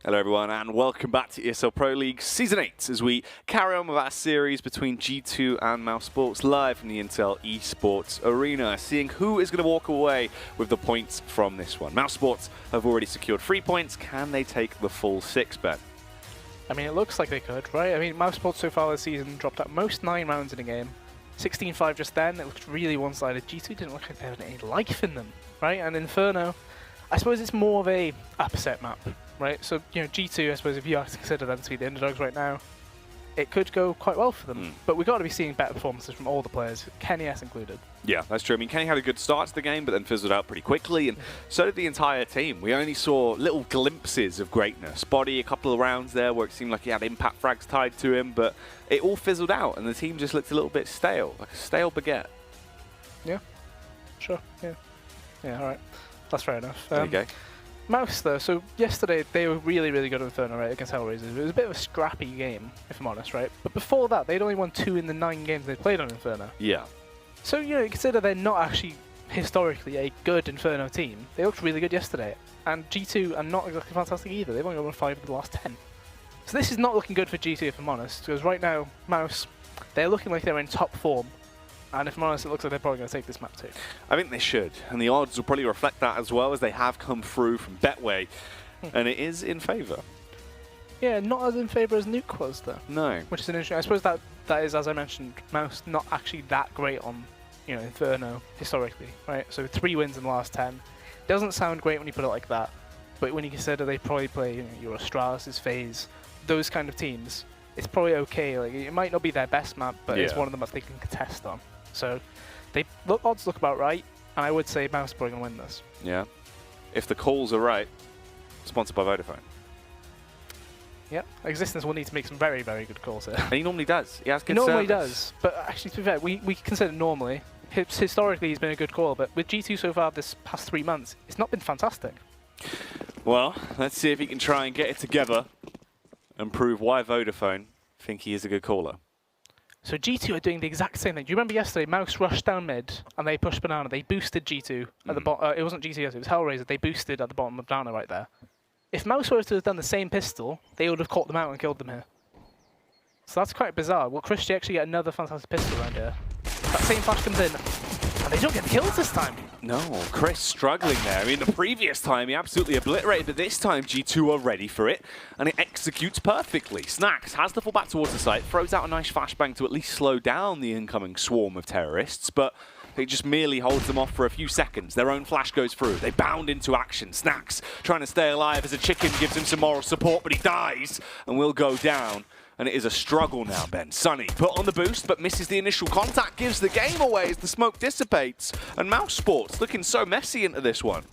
Hello everyone and welcome back to ESL Pro League Season 8 as we carry on with our series between G2 and mousesports live from the Intel Esports Arena, seeing who is going to walk away with the points from this one. Mousesports have already secured 3 points. Can they take the full 6, Ben? I mean, it looks like they could, right? I mean, mousesports so far this season dropped at most 9 rounds in a game. 16-5 just then, it looked really one-sided. G2 didn't look like they had any life in them, right? And Inferno, I suppose it's more of a upset map, right? So, you know, G2, I suppose if you have to consider them to be the underdogs right now, it could go quite well for them. But we've got to be seeing better performances from all the players, Kenny S included. Yeah, that's true. I mean, Kenny had a good start to the game, but then fizzled out pretty quickly, and so did the entire team. We only saw little glimpses of greatness. Body, a couple of rounds there where it seemed like he had impact frags tied to him, but it all fizzled out, and the team just looked a little bit stale, like a stale baguette. Yeah, sure, yeah. Yeah, all right. That's fair enough. There you go. Mouse, though, so yesterday they were really, really good at Inferno, right, against Hellraisers. It was a bit of a scrappy game, if I'm honest, right? But before that, they'd only won 2 in the 9 games they played on Inferno. Yeah. So, you know, consider they're not actually historically a good Inferno team. They looked really good yesterday. And G2 are not exactly fantastic either. They've only won 5 of the last 10. So this is not looking good for G2, if I'm honest, because right now, Mouse, they're looking like they're in top form. And if I'm honest, it looks like they're probably going to take this map too. I think they should, and the odds will probably reflect that as well, as they have come through from Betway, and it is in favour. Yeah, not as in favour as Nuke was, though. No. Which is an interesting. I suppose that is, as I mentioned, Mouse not actually that great on, you know, Inferno historically, right? So 3 wins in the last 10. Doesn't sound great when you put it like that, but when you consider they probably play, you know, your Astralis, FaZe, those kind of teams, it's probably okay. Like, it might not be their best map, but it's one of them that they can contest on. So, odds look about right, and I would say Mouse are probably going to win this. Yeah. If the calls are right, sponsored by Vodafone. Yep. Existence will need to make some very, very good calls here. And he normally does. He has good Normally service. does, but actually, to be fair, we consider normally. Historically, he's been a good call, but with G2 so far this past 3 months, it's not been fantastic. Well, let's see if he can try and get it together and prove why Vodafone think he is a good caller. So G2 are doing the exact same thing. Do you remember yesterday, Mouse rushed down mid, and they pushed Banana. They boosted G2 at the bottom. It wasn't G2 yesterday, it was Hellraiser. They boosted at the bottom of Banana right there. If Mouse were to have done the same pistol, they would have caught them out and killed them here. So that's quite bizarre. Will Christie actually get another fantastic pistol around here? That same flash comes in, and they don't get the kills this time. No, Chris struggling there. I mean, the previous time he absolutely obliterated, but this time G2 are ready for it, and it executes perfectly. Snacks has the full back towards the site, throws out a nice flashbang to at least slow down the incoming swarm of terrorists, but it just merely holds them off for a few seconds. Their own flash goes through. They bound into action. Snacks trying to stay alive as a chicken gives him some moral support, but he dies and will go down. And it is a struggle now, Ben. Sonny put on the boost, but misses the initial contact, gives the game away as the smoke dissipates. And mousesports looking so messy into this one.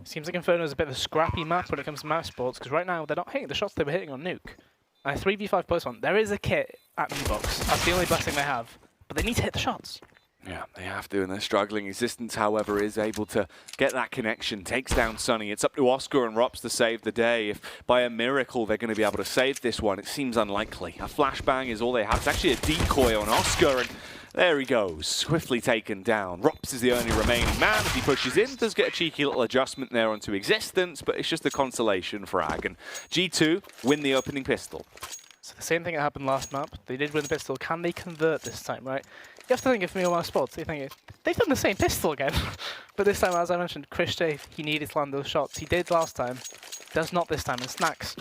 Seems like Inferno is a bit of a scrappy map when it comes to mousesports, because right now they're not hitting the shots they were hitting on Nuke. And a 3v5 plus one, there is a kit at Nubox. That's the only blessing they have. But they need to hit the shots. Yeah, they have to, and they're struggling. Existence, however, is able to get that connection, takes down Sonny. It's up to Oscar and Rops to save the day. If by a miracle they're going to be able to save this one, it seems unlikely. A flashbang is all they have. It's actually a decoy on Oscar, and there he goes, swiftly taken down. Rops is the only remaining man as he pushes in. Does get a cheeky little adjustment there onto Existence, but it's just a consolation frag. And G2 win the opening pistol. So the same thing that happened last map. They did win the pistol. Can they convert this time, right? You have to think of me on mousesports. They've done the same pistol again. But this time, as I mentioned, Chris J, he needed to land those shots. He did last time. Does not this time. And Snacks,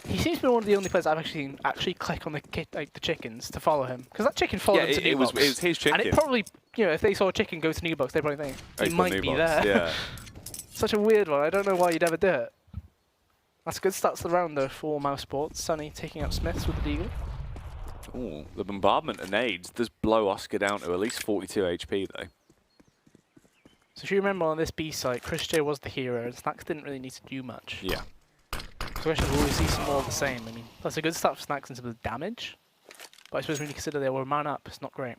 he seems to be one of the only players I've actually seen click on the chickens to follow him. Because that chicken followed him to Nubox. It was his chicken. And it probably, you know, if they saw a chicken go to Nubox, they'd probably think, he might be there. Yeah. Such a weird one. I don't know why you'd ever do it. That's good stats to the round, though, for mousesports. Sonny taking out Smiths with the Deagol. Ooh, the bombardment of nades does blow Oscar down to at least 42 HP, though. So if you remember on this B site, Chris J was the hero, and Snacks didn't really need to do much. Yeah. So I will see some more of the same. I mean, that's a good start for Snacks in terms of damage, but I suppose when you consider they were a man up, it's not great.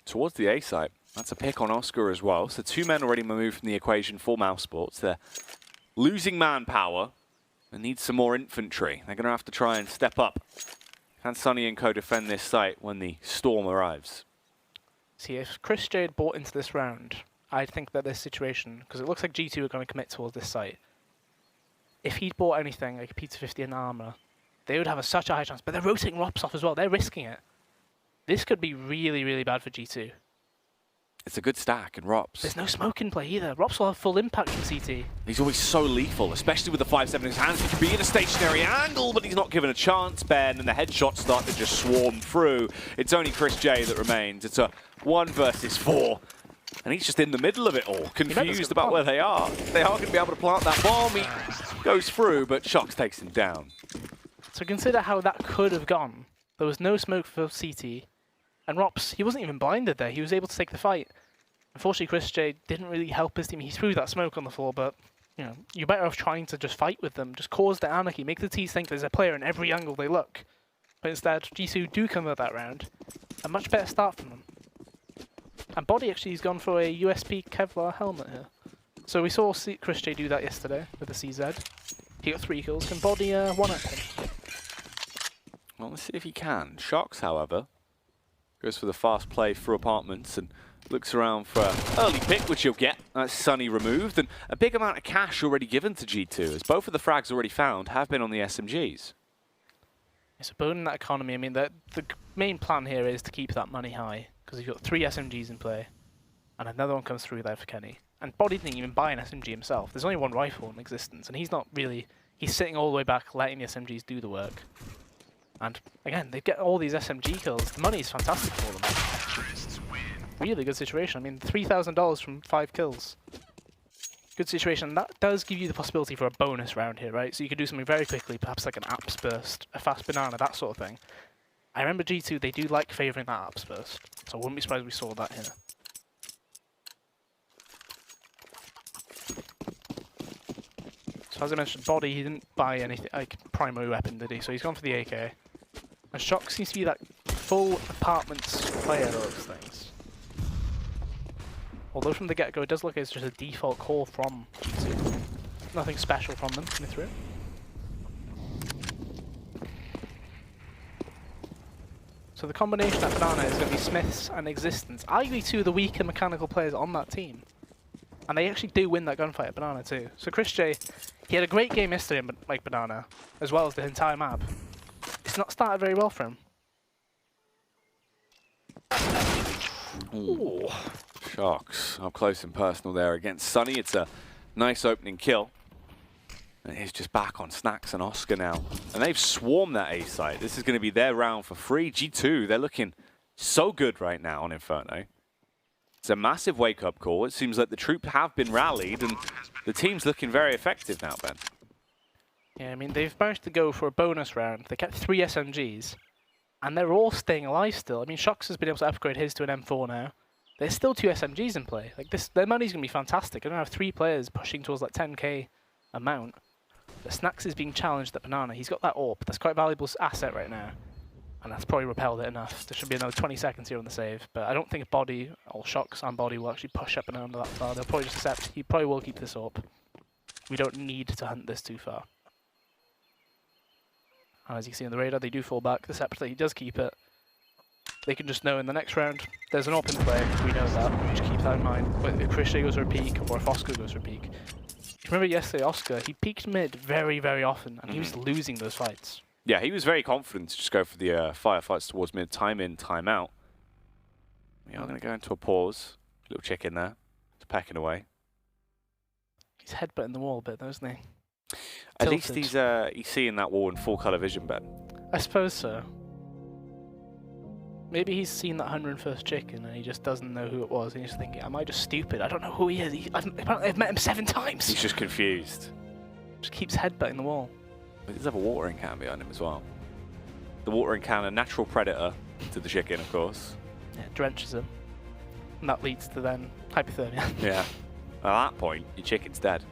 Towards the A site, that's a pick on Oscar as well. So 2 men already removed from the equation for mousesports. They're losing manpower and need some more infantry. They're going to have to try and step up. Can Sonny and co defend this site when the storm arrives? See, if Chris J had bought into this round, I'd think that this situation, because it looks like G2 are going to commit towards this site, if he'd bought anything like a Pizza 50 and armor, they would have such a high chance. But they're rotating Rops off as well. They're risking it. This could be really, really bad for G2. It's a good stack, and Rops. There's no smoke in play either. Rops will have full impact from CT. He's always so lethal, especially with the 5-7 in his hands. He can be in a stationary angle, but he's not given a chance, Ben, and the headshots start to just swarm through. It's only Chris J that remains. It's a 1 versus 4, and he's just in the middle of it all, confused about where they are. They are going to be able to plant that bomb. He goes through, but Shox takes him down. So consider how that could have gone. There was no smoke for CT, and Rops, he wasn't even blinded there. He was able to take the fight. Unfortunately, Chris J didn't really help his team. He threw that smoke on the floor, but you know, you're better off trying to just fight with them, just cause the anarchy, make the teams think there's a player in every angle they look. But instead, G2 do come out that round. A much better start from them. And Body actually has gone for a USP Kevlar helmet here. So we saw Chris J do that yesterday with the CZ. He got 3 kills. Can Body one-up him? Well, let's see if he can. Shox, however, goes for the fast play through apartments and looks around for an early pick, which you'll get. That's Sonny removed, and a big amount of cash already given to G2, as both of the frags already found have been on the SMGs. So building that economy, I mean, the main plan here is to keep that money high, because you've got 3 SMGs in play, and another one comes through there for Kenny. And Body didn't even buy an SMG himself. There's only 1 rifle in existence, and he's not really... He's sitting all the way back, letting the SMGs do the work. And again, they get all these SMG kills. The money is fantastic for them. Really good situation. I mean, $3,000 from 5 kills. Good situation. That does give you the possibility for a bonus round here, right? So you could do something very quickly, perhaps like an apps burst, a fast banana, that sort of thing. I remember G2, they do like favouring that apps burst. So I wouldn't be surprised if we saw that here. So as I mentioned, Body, he didn't buy anything like primary weapon, did he? So he's gone for the AK. And Shox seems to be that full apartments player of those things. Although from the get-go, it does look like it's just a default call from G2. Nothing special from them coming through. So the combination at Banana is going to be Smiths and Existence, arguably 2 of the weaker mechanical players on that team. And they actually do win that gunfight at Banana too. So Chris J, he had a great game yesterday like Banana, as well as the entire map. It's not started very well for him. Ooh. Shox up close and personal there against Sonny. It's a nice opening kill. And he's just back on Snacks and Oscar now. And they've swarmed that A site. This is going to be their round for free. G2, they're looking so good right now on Inferno. It's a massive wake-up call. It seems like the troops have been rallied, and the team's looking very effective now, Ben. Yeah, I mean, they've managed to go for a bonus round. They kept 3 SMGs, and they're all staying alive still. I mean, Shox has been able to upgrade his to an M4 now. There's still 2 SMGs in play. Like this, their money's going to be fantastic. I don't have 3 players pushing towards like 10k amount. The Snacks is being challenged at Banana. He's got that AWP. That's quite a valuable asset right now. And that's probably repelled it enough. There should be another 20 seconds here on the save. But I don't think Body, or Shox and Body will actually push up Banana that far. They'll probably just accept. He probably will keep this AWP. We don't need to hunt this too far. And as you can see on the radar, they do fall back. The Scepter, he does keep it. They can just know in the next round, there's an AWP in play. We know that. We just keep that in mind. But if Chris J goes for a peek, or if Oscar goes for a peek. If you remember yesterday, Oscar, he peeked mid very, very often, and he was losing those fights. Yeah, he was very confident to just go for the firefights towards mid, time in, time out. We are going to go into a pause. Little chick in there. It's pecking away. He's headbutting the wall a bit, though, isn't he? At least he's seeing that wall in full colour vision, Ben. I suppose so. Maybe he's seen that 101st chicken and he just doesn't know who it was, and he's thinking, am I just stupid? I don't know who he is. Apparently I've met him 7 times. He's just confused. Just keeps headbutting the wall. He does have a watering can behind him as well. The watering can, a natural predator to the chicken, of course. Yeah, it drenches him. And that leads to then hypothermia. Yeah. At that point, your chicken's dead.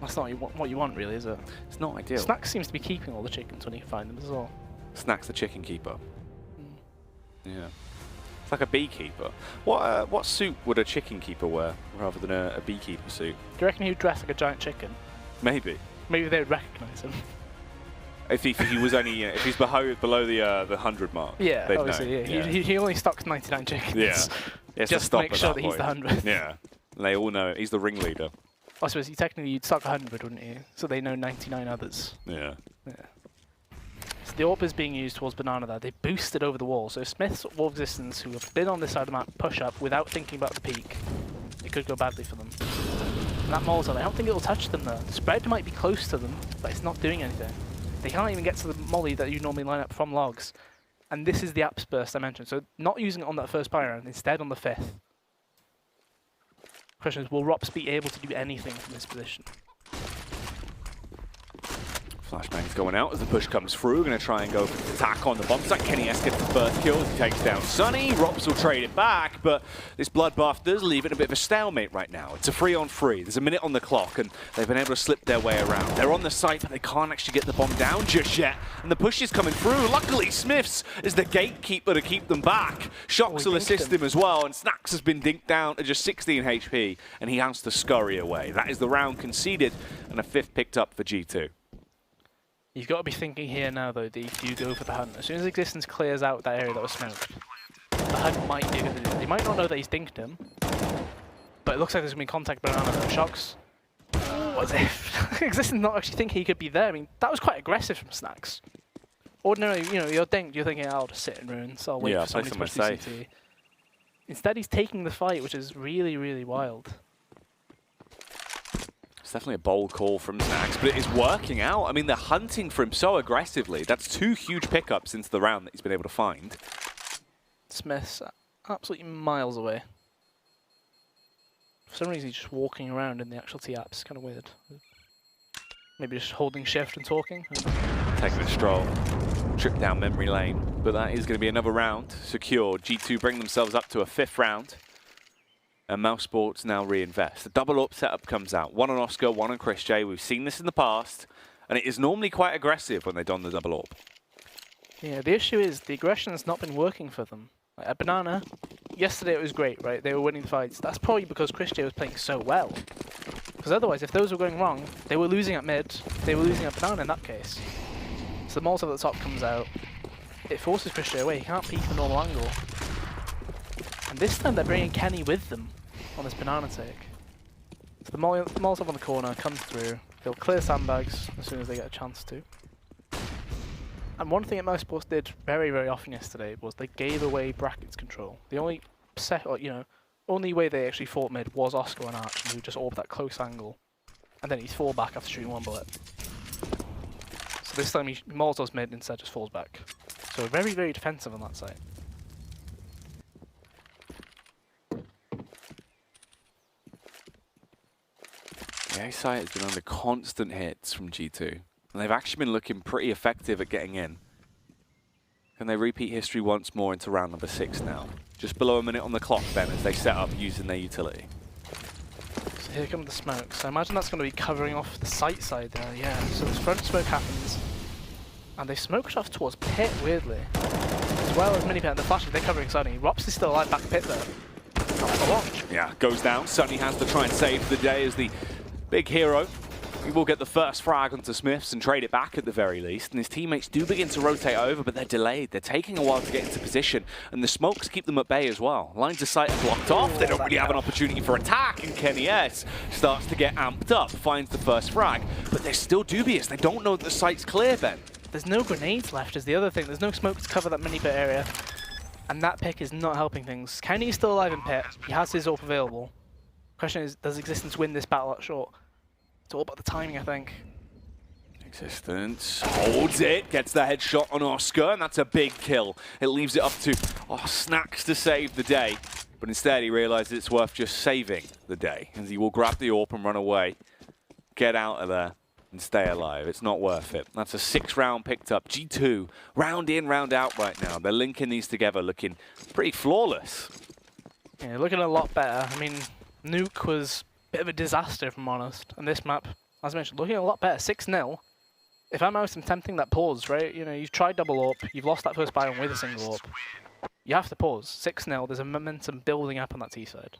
That's not what you want, really, is it? It's not ideal. Snacks seems to be keeping all the chickens when he can find them as well. Snacks the chicken keeper. Yeah. It's like a beekeeper. What suit would a chicken keeper wear rather than a beekeeper suit? Do you reckon he'd dress like a giant chicken? Maybe. Maybe they would recognise him. If he was only if he's below the 100 mark. Yeah, they'd obviously. know. Yeah. He only stocks 99 chickens. Yeah. Just to make sure that he's the 100th. Yeah. And they all know it. He's the ringleader I suppose you'd stock 100, wouldn't you? So they know 99 others. Yeah. Yeah. So the AWP is being used towards Banana there. They boosted over the wall. So if Smith's War of Existence, who have been on this side of the map, push up without thinking about the peak, it could go badly for them. And that Molotov, I don't think it'll touch them though. The spread might be close to them, but it's not doing anything. They can't even get to the molly that you normally line up from logs. And this is the apps burst I mentioned. So not using it on that first buy round, instead on the 5th. Question is, will Rops be able to do anything from this position? Flashbang's going out as the push comes through. Going to try and go for the attack on the bomb site. Kenny S gets the first kill as he takes down Sonny. Rops will trade it back, but this bloodbath does leave it in a bit of a stalemate right now. It's a 3-on-3. There's a minute on the clock, and they've been able to slip their way around. They're on the site, but they can't actually get the bomb down just yet. And the push is coming through. Luckily, Smiths is the gatekeeper to keep them back. Shocks will assist him as well, and Snacks has been dinked down to just 16 HP, and he has to scurry away. That is the round conceded, and a 5th picked up for G2. You've got to be thinking here now, though, that if you go for the hunt, as soon as Existence clears out that area that was smoked, the hunt might be a good idea. They might not know that he's dinked him, but it looks like there's going to be contact Banana though. Shocks. As if Existence not actually thinking he could be there. I mean, that was quite aggressive from Snacks. Ordinarily, you know, you're dinked, you're thinking, I'll just sit in ruins, I'll wait for somebody to push the CT. Instead, he's taking the fight, which is really, really wild. Definitely a bold call from Snacks, but it is working out. I mean, they're hunting for him so aggressively. That's 2 huge pickups into the round that he's been able to find. Smith's absolutely miles away. For some reason, he's just walking around in the actual T-apps. It's kind of weird. Maybe just holding shift and talking. Taking a stroll. Trip down memory lane. But that is going to be another round secured. G2 bring themselves up to a 5th round. And mousesports now reinvest. The double up setup comes out. 1 on Oscar, 1 on Chris J. We've seen this in the past, and it is normally quite aggressive when they don the double up. Yeah, the issue is the aggression has not been working for them. Like at Banana, yesterday it was great, right? They were winning the fights. That's probably because Chris J was playing so well. Because otherwise, if those were going wrong, they were losing at mid, they were losing at Banana in that case. So the Molotov at the top comes out. It forces Chris J away. He can't peek the normal angle. And this time they're bringing Kenny with them on this Banana take. So the Molotov on the corner comes through. They'll clear sandbags as soon as they get a chance to. And one thing that mousesports did very, very often yesterday was they gave away brackets control. The only only way they actually fought mid was Oscar and Arch, who just orbed that close angle. And then he's fall back after shooting 1 bullet. So this time he Molotov's mid and instead just falls back. So very, very defensive on that side. The A site has been under constant hits from G2, and they've actually been looking pretty effective at getting in. Can they repeat history once more into round number 6 now? Just below a minute on the clock then as they set up using their utility. So here come the smokes. I imagine that's going to be covering off the site there, yeah. So this front smoke happens, and they smoked off towards pit, weirdly. As well as mini pit and the flashes, they're covering Sonny. Rops is still alive back pit though. That's a watch. Yeah, goes down. Sonny has to try and save the day as the big hero. He will get the first frag onto Smiths and trade it back at the very least. And his teammates do begin to rotate over, but they're delayed. They're taking a while to get into position. And the smokes keep them at bay as well. Lines of sight are blocked off. They don't really have an opportunity for attack. And Kenny S starts to get amped up, finds the first frag. But they're still dubious. They don't know that the site's clear, Ben. There's no grenades left is the other thing. There's no smoke to cover that mini pit area. And that pick is not helping things. Kenny is still alive in pit. He has his AWP available. Question is, does Existence win this battle at short? It's all about the timing, I think. Existence holds it, gets the headshot on Oscar, and that's a big kill. It leaves it up to Snacks to save the day, but instead he realizes it's worth just saving the day, as he will grab the AWP and run away, get out of there, and stay alive. It's not worth it. That's a 6th round picked up. G2, round in, round out right now. They're linking these together, looking pretty flawless. Yeah, looking a lot better. I mean, Nuke was bit of a disaster, if I'm honest. And this map, as I mentioned, looking a lot better. 6-0. If I'm out, I'm tempting that pause, right? You know, you've tried double up, you've lost that first buy with a single up. You have to pause. 6-0, there's a momentum building up on that T side.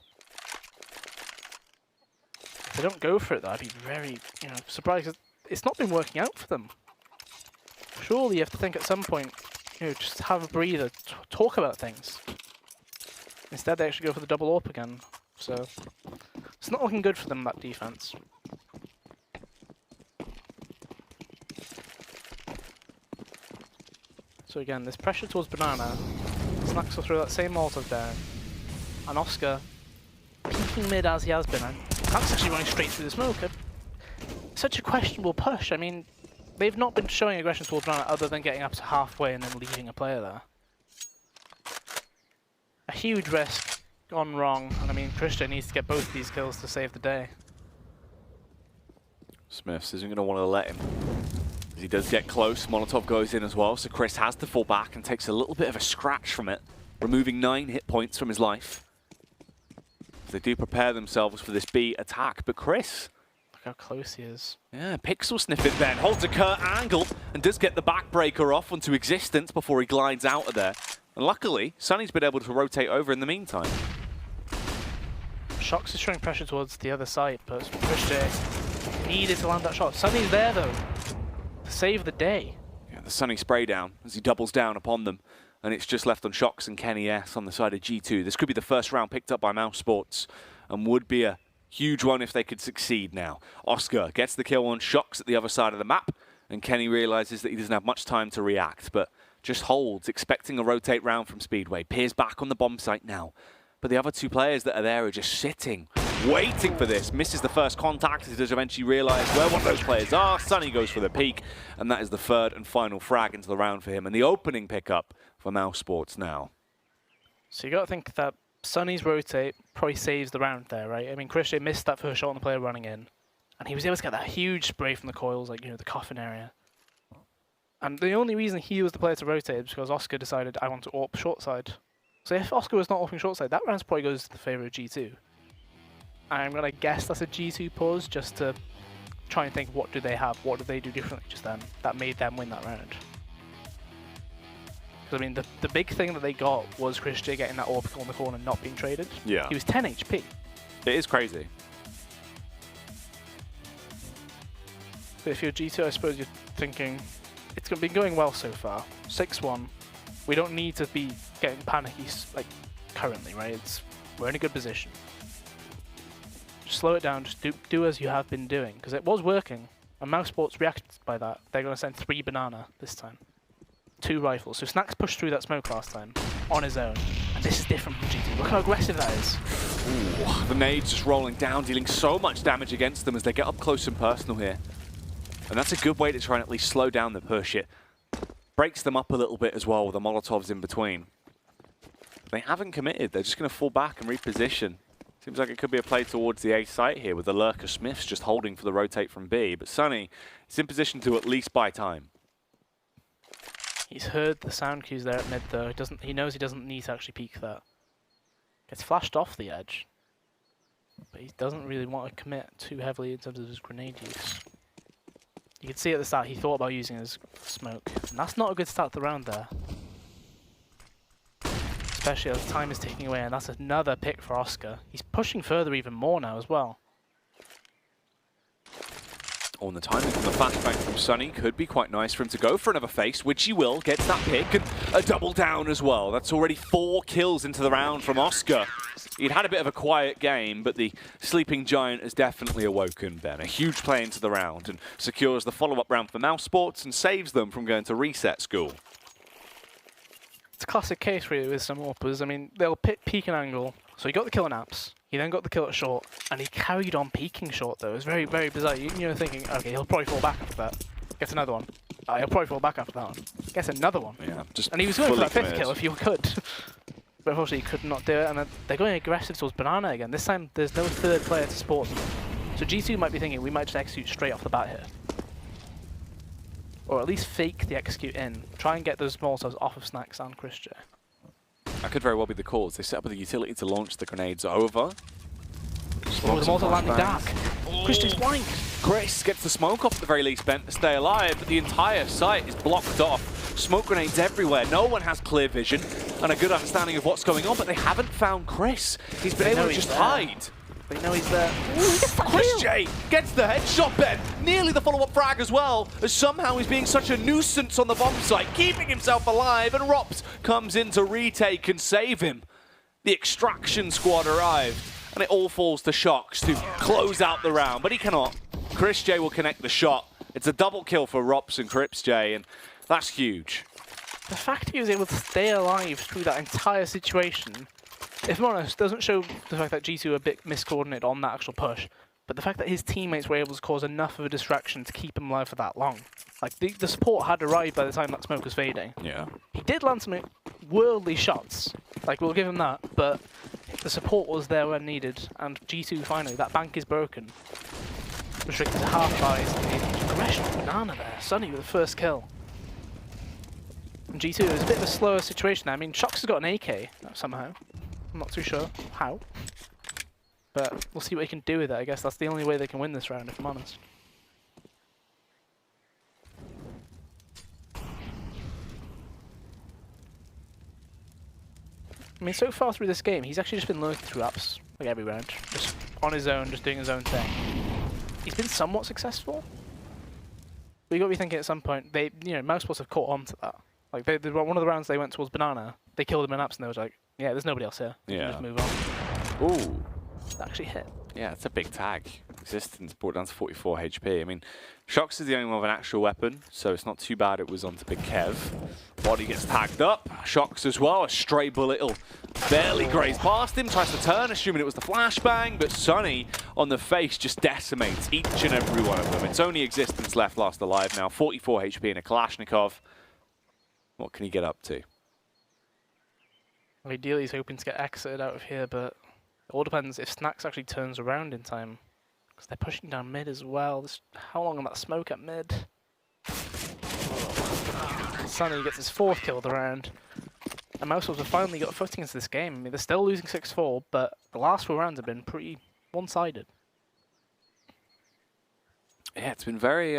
If they don't go for it, though, I'd be very, surprised. 'Cause it's not been working out for them. Surely you have to think at some point, just have a breather, talk about things. Instead, they actually go for the double up again. So it's not looking good for them, that defense. So again, there's pressure towards Banana. Snacks will throw that same Molotov down. And Oscar, peeking mid as he has been, and Snacks actually running straight through the smoke. Such a questionable push. I mean, they've not been showing aggression towards Banana other than getting up to halfway and then leaving a player there. A huge risk gone wrong, and I mean, Christian needs to get both these kills to save the day. Smiths isn't going to want to let him. As he does get close, Molotov goes in as well, so Chris has to fall back and takes a little bit of a scratch from it, removing 9 hit points from his life. They do prepare themselves for this B attack, but Chris... Look how close he is. Yeah, Pixel sniff it then, holds a curt angle, and does get the backbreaker off onto existence before he glides out of there. And luckily, Sonny's been able to rotate over in the meantime. Shox is showing pressure towards the other side, but Christian needed to land that shot. Sonny's there though, to save the day. Yeah, the Sonny spray down as he doubles down upon them. And it's just left on Shox and Kenny S on the side of G2. This could be the first round picked up by mousesports and would be a huge one if they could succeed now. Oscar gets the kill on Shox at the other side of the map, and Kenny realizes that he doesn't have much time to react, but just holds, expecting a rotate round from Speedway. Peers back on the bomb site now. But the other 2 players that are there are just sitting, waiting for this. Misses the first contact. He does eventually realize where one of those players are. Sonny goes for the peek, and that is the 3rd and final frag into the round for him. And the opening pickup for mousesports now. So you got to think that Sonny's rotate probably saves the round there, right? I mean, Christian missed that first shot on the player running in, and he was able to get that huge spray from the coils, like, you know, the coffin area. And the only reason he was the player to rotate is because Oscar decided, I want to AWP short side. So if Oscar was not AWPing short side, that round probably goes to the favour of G2. I'm going to guess that's a G2 pause, just to try and think, what do they have? What did they do differently just then that made them win that round? Because, I mean, the big thing that they got was Chris J getting that orbital in the corner and not being traded. Yeah. He was 10 HP. It is crazy. But if you're G2, I suppose you're thinking, it's been going well so far. 6-1. We don't need to be getting panicky like currently, right? We're in a good position. Just slow it down. Just do as you have been doing, because it was working. And mousesports reacted by that. They're going to send 3 banana this time. 2 rifles. So Snacks pushed through that smoke last time on his own, and this is different from G2. Look how aggressive that is. Ooh, the Nade's just rolling down, dealing so much damage against them as they get up close and personal here. And that's a good way to try and at least slow down the push. It breaks them up a little bit as well with the Molotovs in between. They haven't committed. They're just going to fall back and reposition. Seems like it could be a play towards the A site here with the Lurker Smiths just holding for the rotate from B. But Sonny is in position to at least buy time. He's heard the sound cues there at mid though. He knows he doesn't need to actually peek that. Gets flashed off the edge. But he doesn't really want to commit too heavily in terms of his grenade use. You can see at the start he thought about using his smoke. And that's not a good start to the round there. Especially as time is ticking away, and that's another pick for Oscar. He's pushing further even more now as well. Oh, and the timing from the flashbang from Sonny could be quite nice for him to go for another face, which he will. Gets that pick and a double down as well. That's already 4 kills into the round from Oscar. He'd had a bit of a quiet game, but the sleeping giant has definitely awoken then. A huge play into the round and secures the follow-up round for mousesports and saves them from going to reset school. It's a classic case really with some AWPers. I mean, they'll peek an angle. So he got the kill on apps. He then got the kill at short, and he carried on peeking short though. It was very, very bizarre. You're thinking, okay, he'll probably fall back after that. Gets another one. He'll probably fall back after that one. Gets another one. Yeah, just and he was going for that 5th committed. kill if you could. But unfortunately he could not do it, and they're going aggressive towards Banana again. This time there's no 3rd player to support them. So G2 might be thinking, we might just execute straight off the bat here. Or at least fake the execute in. Try and get those Molotovs off of Snacks and Chris J. That could very well be the cause. They set up with a utility to launch the grenades over. Oh, the Molotov landing dark. Chris J's blind. Chris gets the smoke off at the very least, bent to stay alive, but the entire site is blocked off. Smoke grenades everywhere. No one has clear vision and a good understanding of what's going on, but they haven't found Chris. He's been able to just hide. They know he's there. Chris J gets the headshot, Ben. Nearly the follow-up frag as well, as somehow he's being such a nuisance on the bomb site, keeping himself alive, and Rops comes in to retake and save him. The extraction squad arrived, and it all falls to Shox to close out the round, but he cannot. Chris J will connect the shot. It's a double kill for Rops and Crips J, and that's huge. The fact he was able to stay alive through that entire situation, if I'm honest, doesn't show the fact that G2 are a bit miscoordinated on that actual push, but the fact that his teammates were able to cause enough of a distraction to keep him alive for that long. Like, the support had arrived by the time that smoke was fading. Yeah. He did land some worldly shots, like, we'll give him that, but the support was there when needed, and G2 finally, that bank is broken. Restricted to half buys, and the aggression of Banana there. Sonny with the first kill. And G2 is a bit of a slower situation there. I mean, Shox has got an AK somehow. I'm not too sure how. But we'll see what he can do with it. I guess that's the only way they can win this round, if I'm honest. I mean, so far through this game, he's actually just been lurking through apps, like every round. Just on his own, just doing his own thing. He's been somewhat successful. But you got to be thinking at some point, mousesports have caught on to that. Like, one of the rounds they went towards Banana, they killed him in apps and they was like, yeah, there's nobody else here. Yeah. Just move on. Ooh. That actually hit. Yeah, it's a big tag. Existence brought down to 44 HP. I mean, Shox is the only one with an actual weapon, so it's not too bad it was onto Big Kev. Body gets tagged up. Shox as well. A stray bullet will barely graze past him. Tries to turn, assuming it was the flashbang, but Sonny on the face just decimates each and every one of them. It's only Existence left last alive now. 44 HP in a Kalashnikov. What can he get up to? Ideally, he's hoping to get exited out of here, but it all depends if Snacks actually turns around in time. Because they're pushing down mid as well. How long on that smoke at mid? Sonny gets his 4th kill of the round. And mousesports have finally got a footing into this game. I mean, they're still losing 6-4, but the last 4 rounds have been pretty one-sided. Yeah, it's been very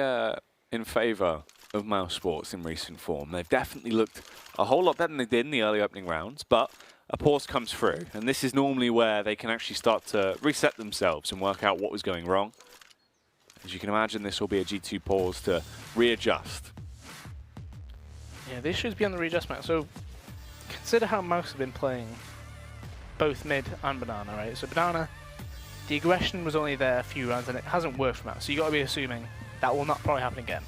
in favour of mousesports in recent form. They've definitely looked a whole lot better than they did in the early opening rounds, but a pause comes through, and this is normally where they can actually start to reset themselves and work out what was going wrong. As you can imagine, this will be a G2 pause to readjust. Yeah, the issues beyond the readjustment. So consider how Mouse have been playing both mid and Banana, right? So Banana, the aggression was only there a few rounds and it hasn't worked for Mouse, so you got to be assuming that will not probably happen again.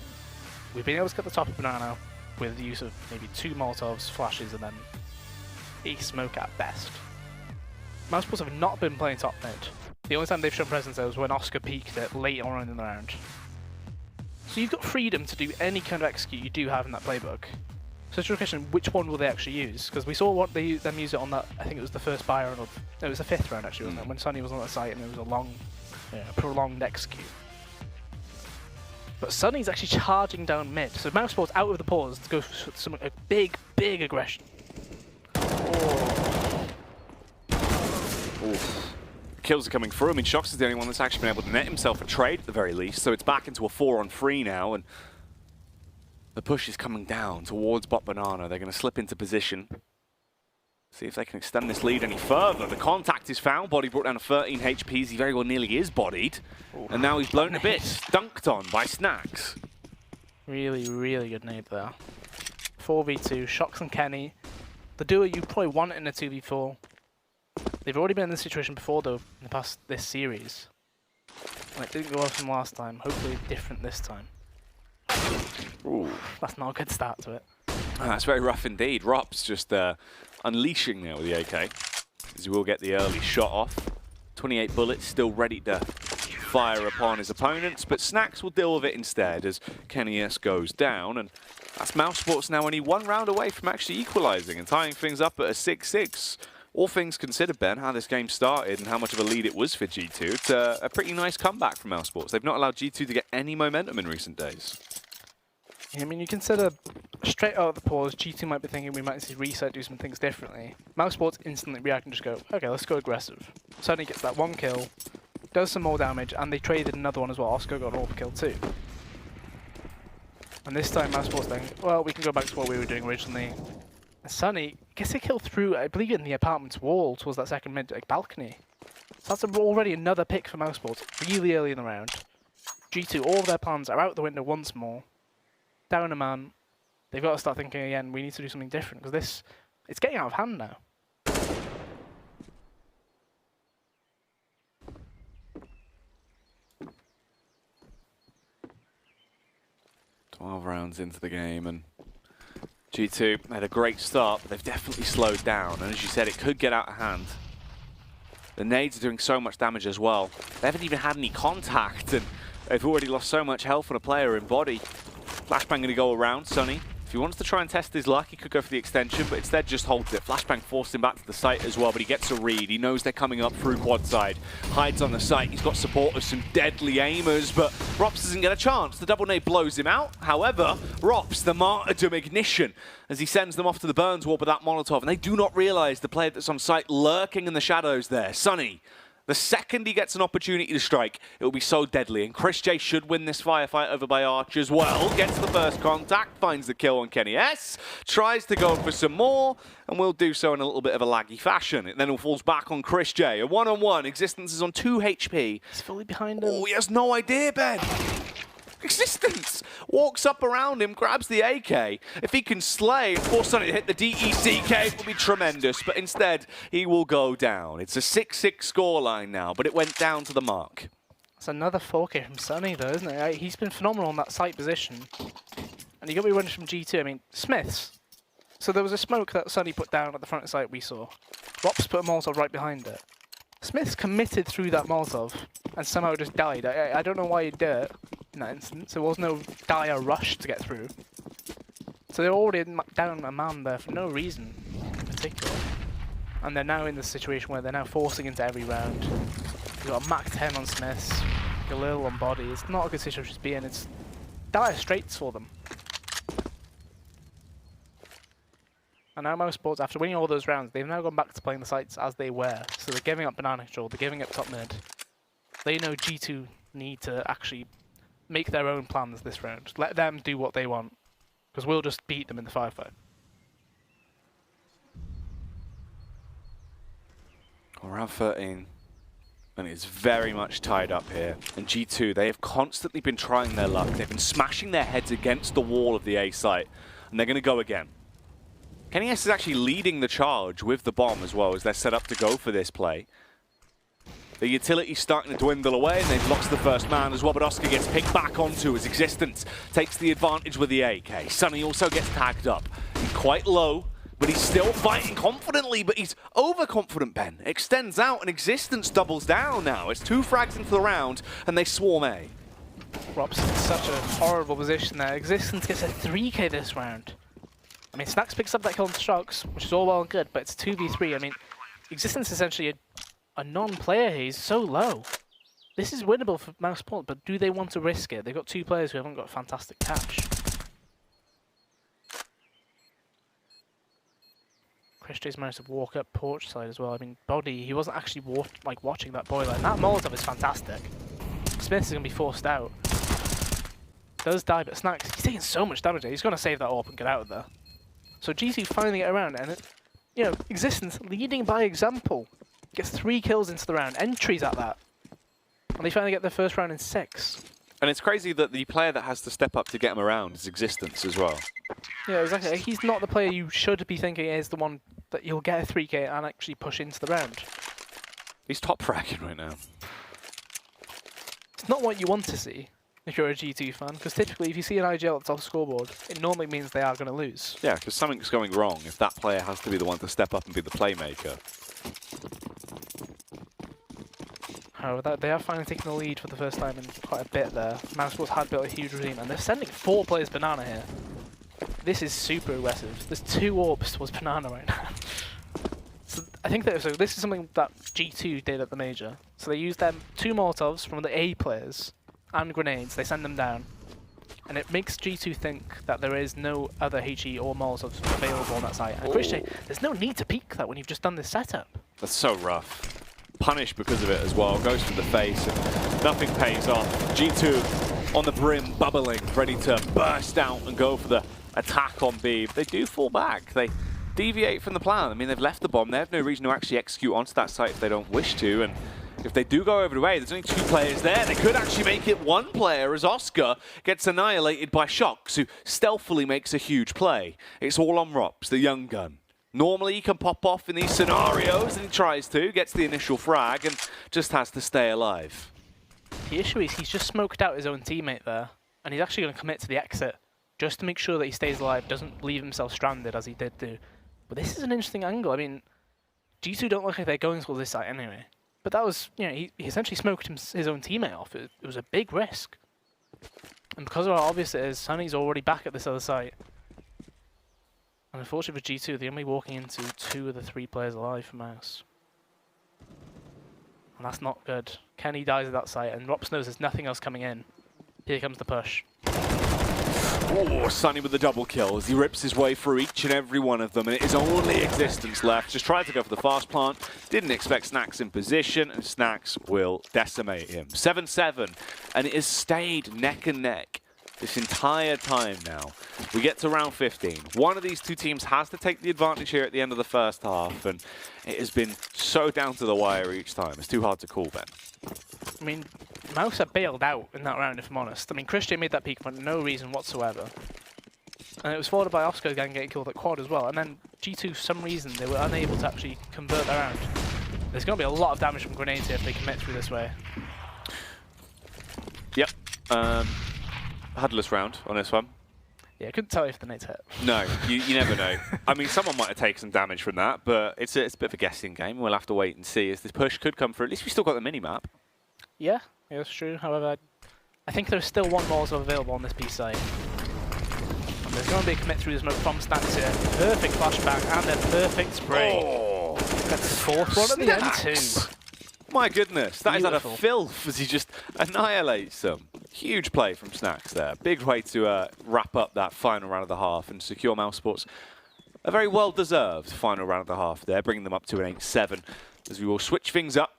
We've been able to get the top of Banana with the use of maybe 2 Molotovs, flashes, and then a smoke at best. Mousesports have not been playing top mid. The only time they've shown presence there was when Oscar peaked it late on in the round. So you've got freedom to do any kind of execute you do have in that playbook. So it's just a question, which one will they actually use? Because we saw them use it on that, I think it was the first buy round, it was the 5th round actually, wasn't it? When Sonny was on that site and it was a long, prolonged execute. But Sonny's actually charging down mid, so mousesports out of the pause to go for a big aggression. Oh. Oof. Kills are coming through. I mean, Shox is the only one that's actually been able to net himself a trade at the very least, so it's back into a 4-on-3 now, and the push is coming down towards bot Banana. They're going to slip into position. See if they can extend this lead any further. The contact is found. Body brought down to 13 HPs. He very well nearly is bodied. Ooh. And now he's blown to bits. Dunked on by Snacks. Really, really good nade there. 4v2, Shox and Kenny. The duo you probably want in a 2v4. They've already been in this situation before, though, in the past this series. And it didn't go well from last time. Hopefully different this time. Ooh. That's not a good start to it. That's very rough indeed. Rop's just unleashing now with the AK, as he will get the early shot off. 28 bullets, still ready to fire upon his opponents, but Snacks will deal with it instead as Kenny S goes down, and that's mousesports now only 1 round away from actually equalising and tying things up at a 6-6. All things considered, Ben, how this game started and how much of a lead it was for G2, it's a pretty nice comeback from mousesports. They've not allowed G2 to get any momentum in recent days. I mean, you consider straight out of the pause, G2 might be thinking we might see reset, do some things differently. mousesports instantly react and just go, okay, let's go aggressive. Sonny gets that 1 kill, does some more damage, and they traded another one as well. Oscar got an AWP kill too. And this time mousesports think, well, we can go back to what we were doing originally. And Sonny gets a kill through, I believe, in the apartment's wall towards that second mid balcony. So that's already another pick for mousesports really early in the round. G2, all of their plans are out the window once more. Down a man. They've got to start thinking again, we need to do something different, because it's getting out of hand now. 12 rounds into the game, and G2 had a great start, but they've definitely slowed down. And as you said, it could get out of hand. The nades are doing so much damage as well. They haven't even had any contact, and they've already lost so much health on a player in body. Flashbang going to go around Sonny. If he wants to try and test his luck, he could go for the extension, but instead just holds it. Flashbang forced him back to the site as well, but he gets a read. He knows they're coming up through quad side. Hides on the site. He's got support of some deadly aimers, but Rops doesn't get a chance. The double nade blows him out. However, Rops, the martyrdom ignition, as he sends them off to the Burns wall with that Molotov, and they do not realize the player that's on site lurking in the shadows there. Sonny. The second he gets an opportunity to strike, it will be so deadly. And Chris J should win this firefight over by Arch as well. Gets the first contact, finds the kill on Kenny S. Tries to go for some more, and will do so in a little bit of a laggy fashion. It then all falls back on Chris J. A one-on-one. Existence is on 2 HP. He's fully behind him. Oh, he has no idea, Ben. Existence walks up around him, grabs the AK. If he can slay, of course, Sonny hit the DECK, it would be tremendous, but instead, he will go down. It's a 6-6 scoreline now, but it went down to the mark. It's another 4K from Sonny, though, isn't it? He's been phenomenal on that site position. And you got to be running from G2. I mean, Smiths. So there was a smoke that Sonny put down at the front of the site we saw. Rops put a Molotov right behind it. Smiths committed through that Molotov and somehow just died. I don't know why he did it in that instance. There was no dire rush to get through. So they're already down a man there for no reason in particular. And they're now in the situation where they're now forcing into every round. You've got a Mac 10 on Smiths, Galil on body. It's not a good situation to be in. It's dire straits for them. And now mousesports, after winning all those rounds, they've now gone back to playing the sites as they were. So they're giving up banana control, they're giving up top mid. They know G2 need to actually make their own plans this round. Let them do what they want, because we'll just beat them in the firefight. Round 13, and it's very much tied up here. And G2, they have constantly been trying their luck. They've been smashing their heads against the wall of the A site, and they're going to go again. Kenny S is actually leading the charge with the bomb as well as they're set up to go for this play. The utility's starting to dwindle away and they've lost the first man as well, but Oscar gets picked back onto his Existence. Takes the advantage with the AK. Sonny also gets tagged up. He's quite low, but he's still fighting confidently, but he's overconfident, Ben. Extends out and Existence doubles down now. It's 2 frags into the round and they swarm A. Rob's in such a horrible position there. Existence gets a 3K this round. I mean, Snacks picks up that kill on the Shocks, which is all well and good, but it's 2v3. I mean, Existence is essentially a non-player here. He's so low. This is winnable for mousesports, but do they want to risk it? They've got 2 players who haven't got fantastic catch. Chris J's managed to walk up porch side as well. I mean, body, he wasn't actually watching that boiler. And that Molotov is fantastic. Smith is going to be forced out. Does die, but Snacks, he's taking so much damage there. He's going to save that AWP and get out of there. So G2 finally get around, and you know, Existence leading by example. Gets 3 kills into the round, entries at that. And they finally get their first round in 6. And it's crazy that the player that has to step up to get him around is Existence as well. Yeah, exactly. He's not the player you should be thinking is the one that you'll get a 3K and actually push into the round. He's top fragging right now. It's not what you want to see if you're a G2 fan, because typically if you see an IGL at the top scoreboard, it normally means they are going to lose. Yeah, because something's going wrong if that player has to be the one to step up and be the playmaker. However, they are finally taking the lead for the first time in quite a bit there. mousesports had built a huge regime, and they're sending 4 players banana here. This is super aggressive. There's 2 AWPs towards banana right now. So I think that this is something that G2 did at the major. So they used them 2 Molotovs from the A players and grenades. They send them down, and it makes G2 think that there is no other HE or Molotovs available on that site. And Chris J, there's no need to peek that when you've just done this setup. That's so rough. Punished because of it as well. Goes for the face and nothing pays off. G2 on the brim, bubbling, ready to burst out and go for the attack on B. They do fall back. They deviate from the plan. I mean, they've left the bomb. They have no reason to actually execute onto that site if they don't wish to. And if they do go over the way, there's only 2 players there. They could actually make it 1 player as Oscar gets annihilated by Shocks, who stealthily makes a huge play. It's all on Rops, the young gun. Normally he can pop off in these scenarios, and he tries to, gets the initial frag, and just has to stay alive. The issue is he's just smoked out his own teammate there, and he's actually going to commit to the exit. just to make sure that he stays alive, doesn't leave himself stranded as he did do. But this is an interesting angle. I mean, G2 don't look like they're going towards this site anyway. But that was, you know, he essentially smoked his own teammate off. It was a big risk. And because of how obvious it is, Sonny's already back at this other site. And unfortunately for G2, they're only walking into 2 of the 3 players alive for Mouse. And that's not good. Kenny dies at that site, and Rops knows there's nothing else coming in. Here comes the push. Oh, Sonny with the double kill as he rips his way through each and every one of them, and it is only existence left. Just tried to go for the fast plant, didn't expect Snacks in position, and Snacks will decimate him. 7-7, and it has stayed neck and neck this entire time now. We get to round 15. One of these two teams has to take the advantage here at the end of the first half, and it has been so down to the wire each time. It's too hard to call, Ben. I mean, Mouse are bailed out in that round, if I'm honest. I mean, Christian made that peak for no reason whatsoever. And it was followed by Oscar getting killed at quad as well. And then G2, for some reason, they were unable to actually convert that round. There's going to be a lot of damage from grenades here if they commit through this way. Yep. Huddless round on this one. Yeah, I couldn't tell you if the nades hit. No, you never know. I mean, someone might have taken some damage from that, but it's a bit of a guessing game. We'll have to wait and see as this push could come through. At least we still got the mini-map. Yeah, that's true. However, I think there's still one Molotov available on this B side. And there's going to be a commit through the smoke from Stance here. Perfect flashbang and a perfect spray. Oh, That's the 4th one at the end too. My goodness, that Beautiful. is out of filth as he just annihilates them. Huge play from Snacks there. Big way to wrap up that final round of the half and secure mousesports a very well-deserved final round of the half there, bringing them up to an 8-7 as we will switch things up,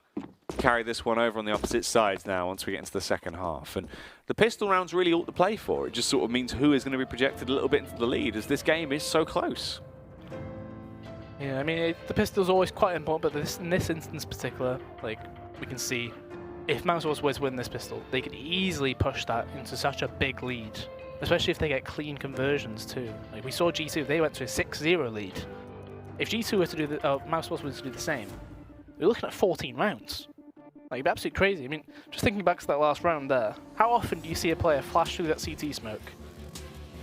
carry this one over on the opposite sides now once we get into the second half. And the pistol round's really all to play for. It just sort of means who is going to be projected a little bit into the lead as this game is so close. Yeah, I mean, the pistol's always quite important, but in this instance in particular, like, we can see if mousesports was to win this pistol, they could easily push that into such a big lead, especially if they get clean conversions too. Like, we saw G2, they went to a 6-0 lead. If G2 were to do mousesports were to do the same, we're looking at 14 rounds. Like, it'd be absolutely crazy. I mean, just thinking back to that last round there, how often do you see a player flash through that CT smoke,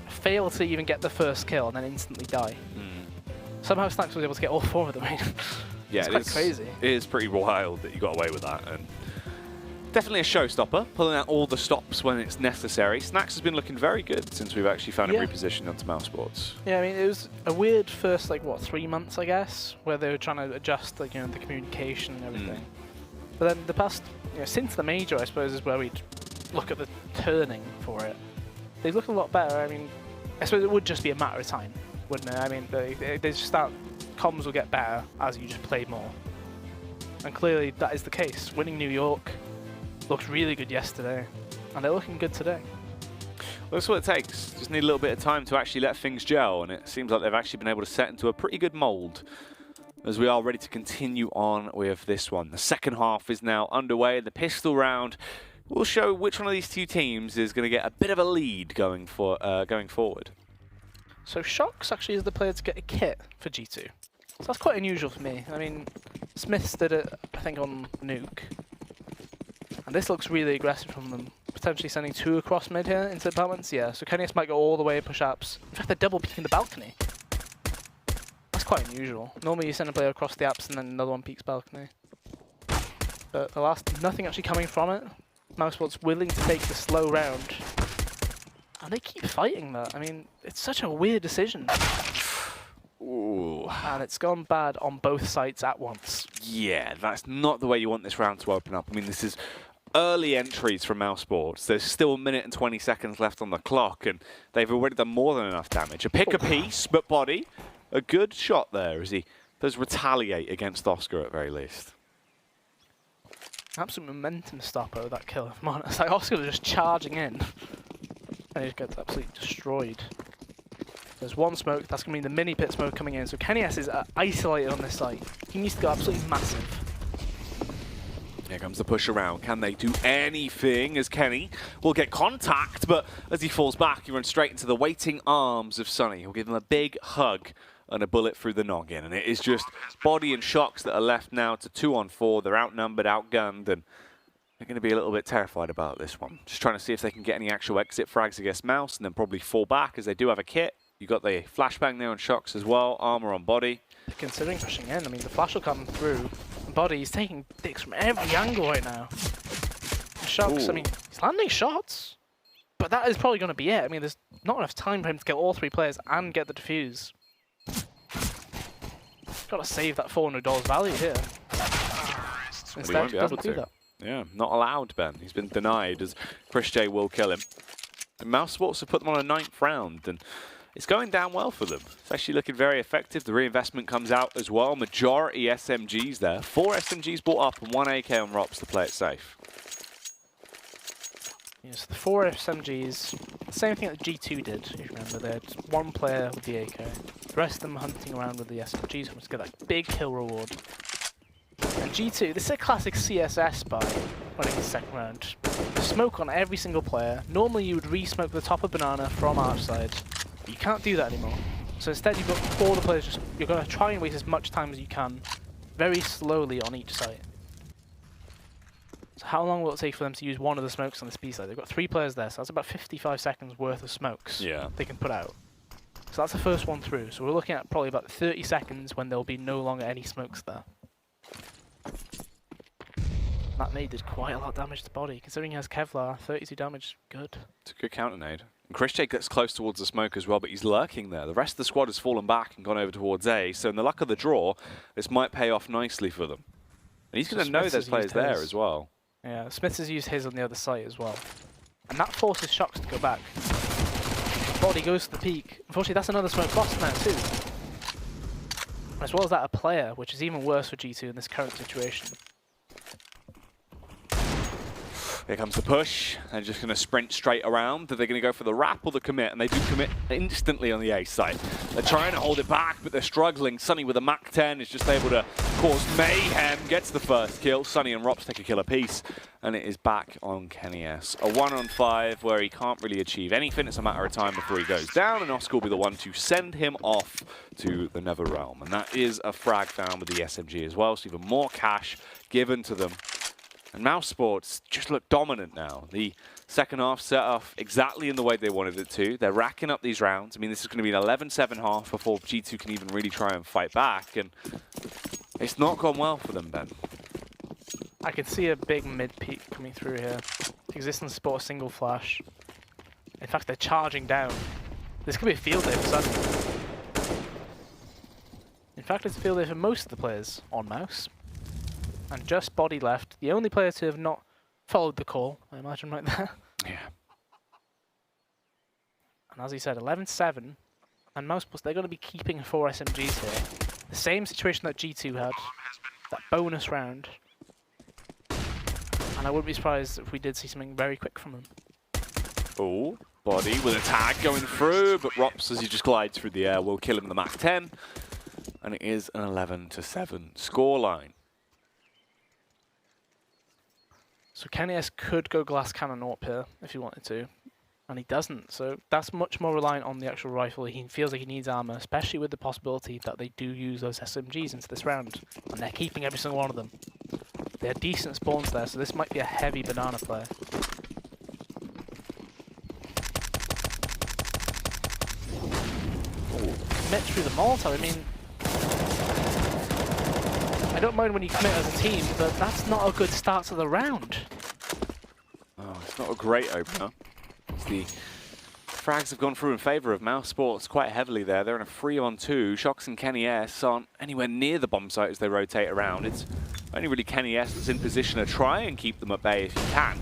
fail to even get the first kill, and then instantly die? Somehow Snacks was able to get all 4 of them. Yeah, it's quite crazy. It is pretty wild that you got away with that. And definitely a showstopper, pulling out all the stops when it's necessary. Snacks has been looking very good since we've actually found him repositioned onto mousesports. Yeah, I mean, it was a weird first, like, what, 3 months, I guess, where they were trying to adjust, like, you know, the communication and everything. But then the past, you know, since the major, I suppose, is where we'd look at the turning for it. They look a lot better. I mean, I suppose it would just be a matter of time, wouldn't it? I mean, they just start, comms will get better as you just play more. And clearly that is the case. Winning New York looked really good yesterday, and they're looking good today. Well, that's what it takes. Just need a little bit of time to actually let things gel, and it seems like they've actually been able to set into a pretty good mould as we are ready to continue on with this one. The second half is now underway. The pistol round will show which one of these two teams is going to get a bit of a lead going forward. So Shox actually is the player to get a kit for G2. So that's quite unusual for me. I mean, Smiths did it, I think, on Nuke. And this looks really aggressive from them. Potentially sending 2 across mid here into apartments. Yeah, so Kenny's might go all the way push-ups. In fact, they're double peeking the balcony. That's quite unusual. Normally you send a player across the apps and then another one peeks balcony. But alas, nothing actually coming from it. mousesports willing to take the slow round. And they keep fighting that. I mean, it's such a weird decision. Ooh. And it's gone bad on both sides at once. Yeah, that's not the way you want this round to open up. I mean, this is early entries from mousesports. There's still 1 minute and 20 seconds left on the clock, and they've already done more than enough damage. A pick apiece, but body. A good shot there as he does retaliate against Oscar at very least. Absolute momentum stopper, that kill, if I'm honest. Like, Oscar was just charging in. And he just gets absolutely destroyed. There's one smoke, that's going to be the mini pit smoke coming in. So Kenny S is isolated on this site. He needs to go absolutely massive. Here comes the push around. Can they do anything as Kenny will get contact, but as he falls back, he runs straight into the waiting arms of Sonny. He'll give him a big hug and a bullet through the noggin. And it is just body and Shox that are left now to 2-on-4. They're outnumbered, outgunned, and They're going to be a little bit terrified about this one. Just trying to see if they can get any actual exit frags against Mouse and then probably fall back as they do have a kit. You got the flashbang there on Shocks as well, armor on Body. Considering pushing in, I mean, the flash will come through. Body, he's taking dicks from every angle right now. Shocks, I mean, he's landing shots, but that is probably going to be it. I mean, there's not enough time for him to kill all 3 players and get the defuse. Got to save that $400 value here. Instead, he doesn't do that. Yeah, not allowed, Ben. He's been denied as Chris J will kill him. And mousesports have put them on a 9th round, and it's going down well for them. It's actually looking very effective. The reinvestment comes out as well. Majority SMGs there. 4 SMGs bought up and 1 AK on ROPS to play it safe. Yes, the 4 SMGs, same thing that G2 did, if you remember. They had 1 player with the AK. The rest of them hunting around with the SMGs to get that big kill reward. And G2, this is a classic CSS buy running the second round. Smoke on every single player. Normally you would re-smoke the top of Banana from outside. But you can't do that anymore. So instead you've got all the players, you're going to try and waste as much time as you can, very slowly on each site. So how long will it take for them to use one of the smokes on this B side? They've got 3 players there, so that's about 55 seconds worth of smokes they can put out. So that's the first one through. So we're looking at probably about 30 seconds when there'll be no longer any smokes there. That nade did quite a lot of damage to Body. Considering he has Kevlar, 32 damage, good. It's a good counter nade. And Chris J gets close towards the smoke as well, but he's lurking there. The rest of the squad has fallen back and gone over towards A, so in the luck of the draw, this might pay off nicely for them. And he's going to know there's players there as well. Yeah, Smiths has used his on the other side as well. And that forces Shocks to go back. Body goes to the peak. Unfortunately, that's another smoke lost now too. As well as that, a player, which is even worse for G2 in this current situation. Here comes the push. They're just going to sprint straight around. Are they going to go for the wrap or the commit? And they do commit instantly on the A side. They're trying to hold it back, but they're struggling. Sonny with a Mach 10 is just able to cause mayhem. Gets the first kill. Sonny and ROPS take a kill apiece. And it is back on Kenny S. A 1-on-5 where he can't really achieve anything. It's a matter of time before he goes down. And Oscar will be the one to send him off to the Nether Realm. And that is a frag found with the SMG as well. So even more cash given to them. And mousesports just look dominant now. The second half set off exactly in the way they wanted it to. They're racking up these rounds. I mean, this is going to be an 11-7 half before G2 can even really try and fight back. And it's not gone well for them, Ben. I could see a big mid-peak coming through here. Existence spot a single flash. In fact, they're charging down. This could be a field day for Sun. In fact, it's a field day for most of the players on Mouse. And just Body left. The only player to have not followed the call, I imagine, right there. Yeah. And as he said, 11-7. And mousesports, they're going to be keeping 4 SMGs here. The same situation that G2 had. That bonus round. And I wouldn't be surprised if we did see something very quick from them. Oh, Body with a tag going through, but ROPS, as he just glides through the air, will kill him in the Mach 10. And it is an 11-7 scoreline. So Kenny S could go glass cannon AWP here if he wanted to, and he doesn't. So that's much more reliant on the actual rifle. He feels like he needs armor, especially with the possibility that they do use those SMGs into this round, and they're keeping every single one of them. They're decent spawns there, so this might be a heavy Banana player. Commit through the Molotov. I mean, I don't mind when you commit as a team, but that's not a good start to the round. Oh, it's not a great opener. The frags have gone through in favour of mousesports quite heavily there. They're in a 3-on-2. Shocks and Kenny S aren't anywhere near the bomb site as they rotate around. It's only really Kenny S that's in position to try and keep them at bay if you can.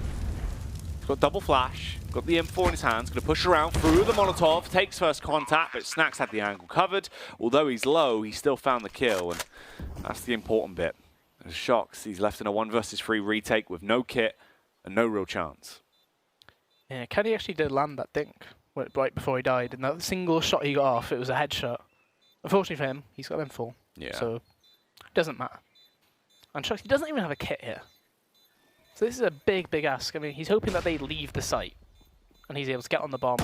He's got double flash, got the M4 in his hands, going to push around through the Molotov, takes first contact, but Snacks had the angle covered. Although he's low, he still found the kill, and that's the important bit. As Shocks, he's left in a 1 versus 3 retake with no kit and no real chance. Yeah, Kenny actually did land that dink right before he died, and that single shot he got off, it was a headshot. Unfortunately for him, he's got M4, so it doesn't matter. And Shocks, he doesn't even have a kit here. So this is a big, big ask. I mean, he's hoping that they leave the site, and he's able to get on the bomb.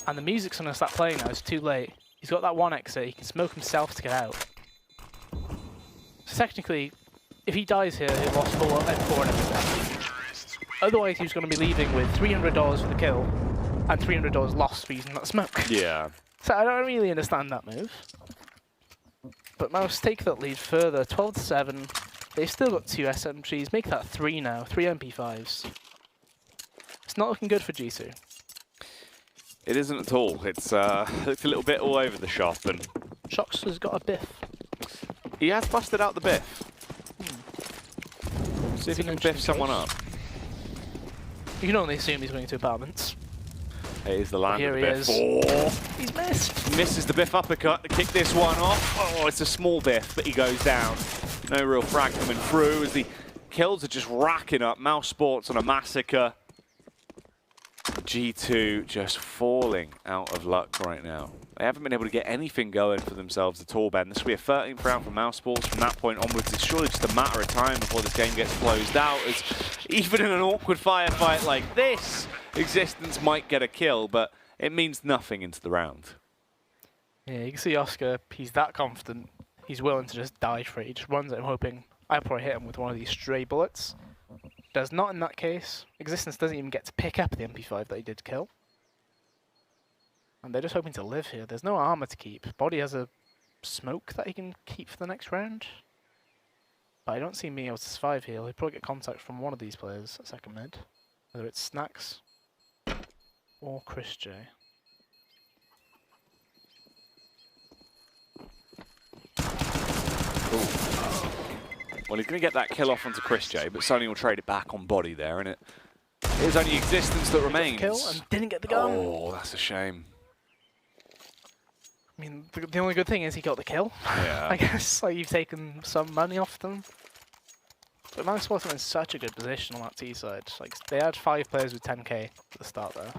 And the music's going to start playing now, it's too late. He's got that 1 exit, he can smoke himself to get out. So technically, if he dies here, he lost full M4 and everything. Otherwise, he was going to be leaving with $300 for the kill and $300 lost for using that smoke. Yeah. So I don't really understand that move. But Mouse take that lead further, 12-7. They've still got 2 SMGs. Make that 3 now, 3 MP5s. It's not looking good for G2. It isn't at all. It's a little bit all over the shop, and Shox has got a biff. he has busted out the biff. See if he can biff someone up. You can only assume he's going to apartments. It is the land of the Here biff. he is. Oh. He's missed. Misses the biff uppercut to kick this one off. Oh, it's a small biff, but he goes down. No real frag coming through as the kills are just racking up. mousesports on a massacre. G2 just falling out of luck right now. They haven't been able to get anything going for themselves at all, Ben. This will be a 13th round for mousesports. From that point onwards, it's surely just a matter of time before this game gets closed out, as even in an awkward firefight like this, Existence might get a kill, but it means nothing into the round. Yeah, you can see Oscar, he's that confident. He's willing to just die for it. He just runs at him hoping I'll probably hit him with one of these stray bullets. Does not in that case. Existence doesn't even get to pick up the MP5 that he did kill. And they're just hoping to live here. There's no armor to keep. Body has a smoke that he can keep for the next round. But I don't see him being able to survive here. He'll probably get contact from one of these players at second mid. Whether it's Snacks or Chris J. Well, he's going to get that kill off onto Chris J, but Sonny will trade it back on Body there, and it is only Existence that remains. Kill and didn't get the gun. Oh, that's a shame. I mean, the only good thing is he got the kill. Yeah. I guess like you've taken some money off them. But mousesports are in such a good position on that T side. Like they had 5 players with 10k at the start there,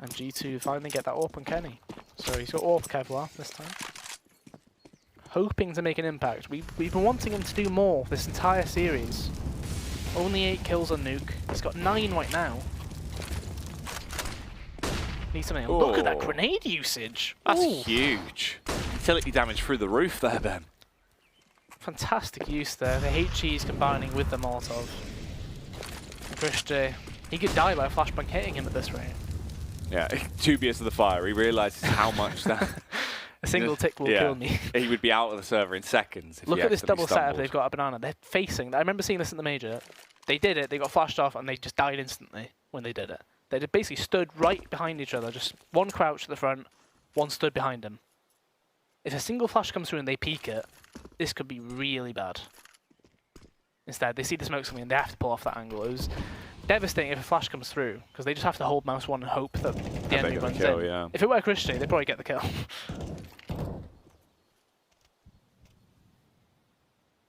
and G2 finally get that AWP on Kenny. So he's got AWP Kevlar this time, hoping to make an impact. We've been wanting him to do more this entire series. Only 8 kills on Nuke. He's got 9 right now. Needs something. Oh. Look at that grenade usage. That's Ooh. huge. Utility damage through the roof there, Ben. Fantastic use there. The HE's combining with the Molotov. Chris J, he could die by a flashbang hitting him at this rate. Yeah, dubious of the fire. He realises how much that... A single tick will kill me. He would be out of the server in seconds. If Look he at this double accidentally setup they've got a banana. They're facing. I remember seeing this in the major. They did it, they got flashed off, and they just died instantly when they did it. They basically stood right behind each other, just one crouched at the front, one stood behind him. If a single flash comes through and they peek it, this could be really bad. Instead, they see the smoke coming and they have to pull off that angle. It was devastating if a flash comes through, because they just have to hold mouse 1 and hope that the enemy runs in. Yeah. If it were Christian, they'd probably get the kill.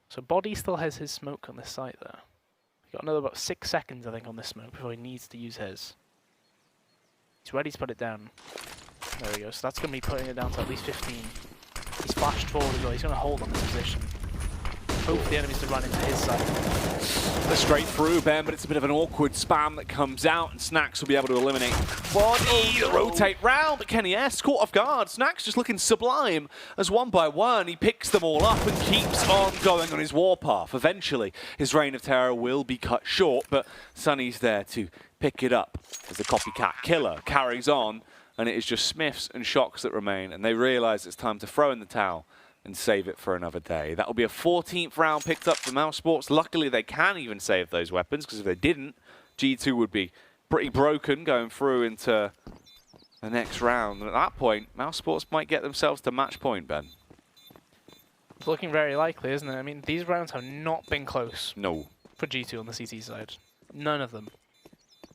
So Body still has his smoke on this site there. He's got another about 6 seconds, I think, on this smoke before he needs to use his. He's ready to put it down. There we go. So that's going to be putting it down to at least 15. He's flashed forward as well. He's going to hold on this position. Hope for the enemies to run into his side. They're straight through, Ben, but it's a bit of an awkward spam that comes out, and Snacks will be able to eliminate Body. Rotate round, but Kenny S caught off guard. Snacks just looking sublime as one by one he picks them all up and keeps on going on his warpath. Eventually, his reign of terror will be cut short, but Sonny's there to pick it up as the copycat killer carries on, and it is just Smiths and Shocks that remain, and they realise it's time to throw in the towel and save it for another day. That will be a 14th round picked up for mousesports. Luckily, they can even save those weapons, because if they didn't, G2 would be pretty broken going through into the next round. And at that point, mousesports might get themselves to match point, Ben. It's looking very likely, isn't it? I mean, these rounds have not been close. No. For G2 on the CT side. None of them.